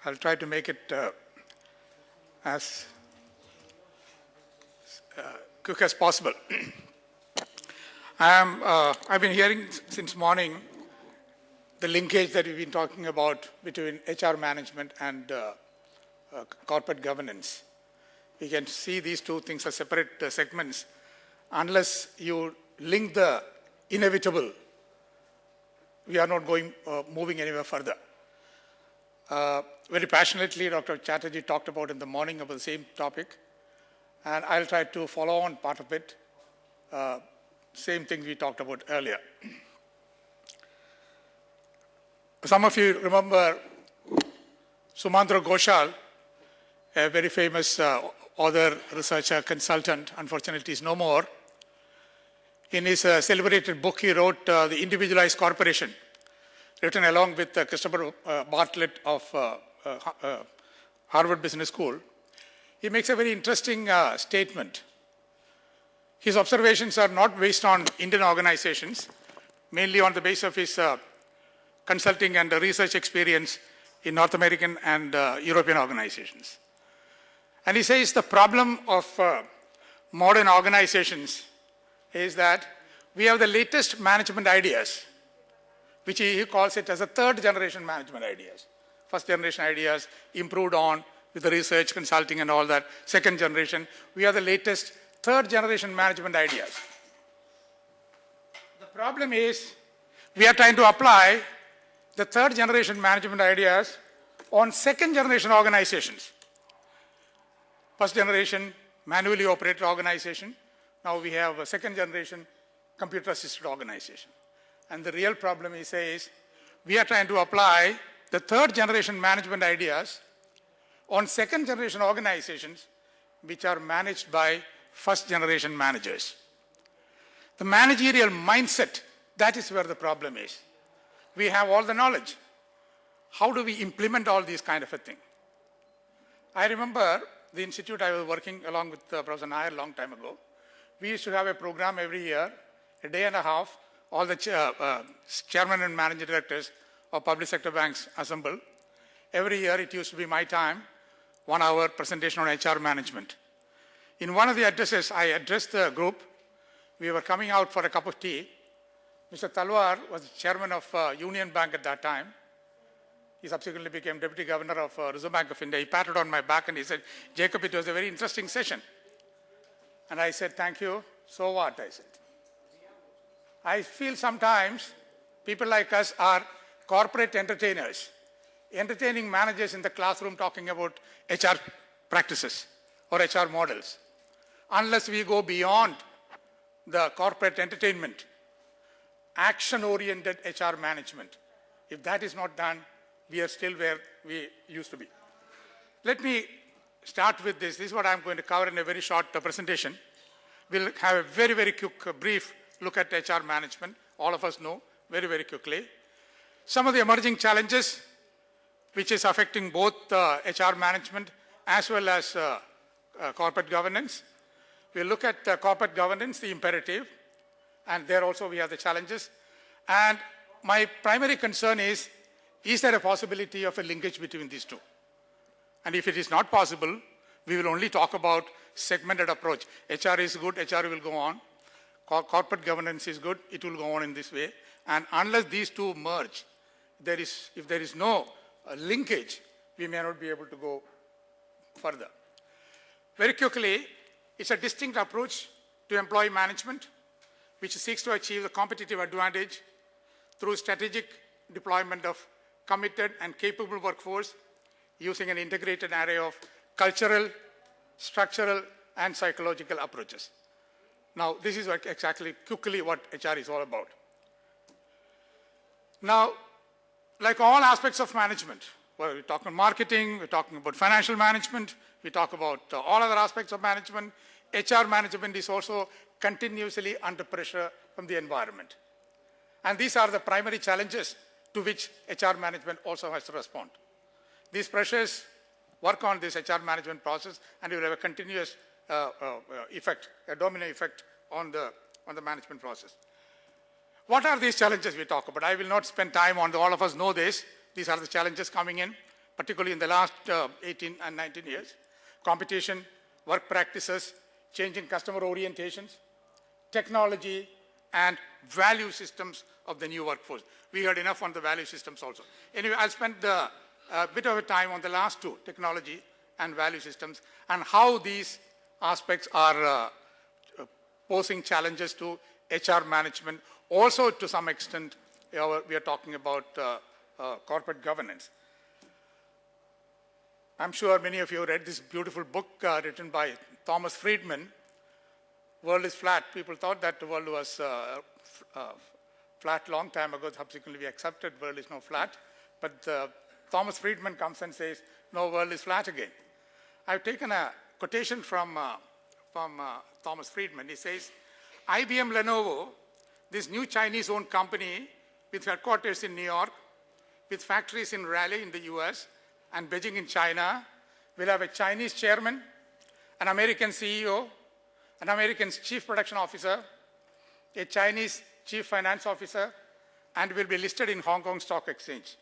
I'll try to make it as quick as possible. I've been hearing since morning the linkage that we've been talking about between HR management and corporate governance. We can see these two things as separate segments. Unless you link the inevitable, we are not moving anywhere further. Very passionately, Dr. Chatterjee talked about in the morning about the same topic, and I'll try to follow on part of it. Same things we talked about earlier. Some of you remember Sumantro Ghoshal, a very famous author, researcher, consultant. Unfortunately, is no more. In his celebrated book, he wrote The Individualized Corporation, written along with Christopher Bartlett of Harvard Business School. He makes a very interesting statement. His observations are not based on Indian organizations, mainly on the basis of his consulting and research experience in North American and European organizations. And he says the problem of modern organizations is that we have the latest management ideas, which he calls it as a third generation management ideas. First generation ideas improved on with the research, consulting and all that. Second generation, we have the latest third generation management ideas. The problem is we are trying to apply the third generation management ideas on second generation organizations. First generation manually operated organization. Now we have a second generation computer assisted organization. And the real problem, he says, we are trying to apply the third generation management ideas on second generation organizations which are managed by first generation managers. The managerial mindset, that is where the problem is. We have all the knowledge. How do we implement all these kind of a thing? I remember the institute I was working along with Professor Nair a long time ago. We used to have a program every year, a day and a half, all the chairman and managing directors of public sector banks assemble. Every year it used to be my time, 1 hour presentation on HR management. In one of the addresses, I addressed the group. We were coming out for a cup of tea. Mr. Talwar was the chairman of Union Bank at that time. He subsequently became deputy governor of Reserve Bank of India. He patted on my back and he said, Jacob, it was a very interesting session. And I said, thank you. So what? I said. I feel sometimes people like us are corporate entertainers, entertaining managers in the classroom talking about HR practices or HR models. Unless we go beyond the corporate entertainment, action-oriented HR management, if that is not done, we are still where we used to be. Let me start with this. This is what I'm going to cover in a very short presentation. We'll have a very, very quick, brief look at HR management. All of us know very, very quickly. Some of the emerging challenges which is affecting both HR management as well as corporate governance. We'll look at corporate governance, the imperative, and there also we have the challenges. And my primary concern is there a possibility of a linkage between these two? And if it is not possible, we will only talk about segmented approach. HR is good, HR will go on. Corporate governance is good, it will go on in this way. And unless these two merge, if there is no linkage, we may not be able to go further. Very quickly, it's a distinct approach to employee management, which seeks to achieve the competitive advantage through strategic deployment of committed and capable workforce using an integrated array of cultural, structural, and psychological approaches. Now, this is exactly quickly what HR is all about. Now, like all aspects of management, well, we talk about marketing, we're talking about financial management, we talk about all other aspects of management. HR management is also continuously under pressure from the environment. And these are the primary challenges to which HR management also has to respond. These pressures work on this HR management process and will have a continuous effect, a domino effect on the management process. What are these challenges we talk about? I will not spend time on all of us know this. These are the challenges coming in. particularly in the last 18 and 19 years. Competition, work practices, changing customer orientations, technology, and value systems of the new workforce. We heard enough on the value systems also. Anyway, I'll spend a bit of a time on the last two, technology and value systems, and how these aspects are posing challenges to HR management. Also, to some extent, we are talking about corporate governance. I'm sure many of you read this beautiful book written by Thomas Friedman, World is Flat. People thought that the world was flat long time ago. Subsequently, we accepted world is now flat. But Thomas Friedman comes and says, no, world is flat again. I've taken a quotation from Thomas Friedman. He says, IBM Lenovo, this new Chinese-owned company with headquarters in New York, with factories in Raleigh in the US and Beijing in China, will have a Chinese chairman, an American CEO, an American chief production officer, a Chinese chief finance officer, and will be listed in Hong Kong Stock Exchange.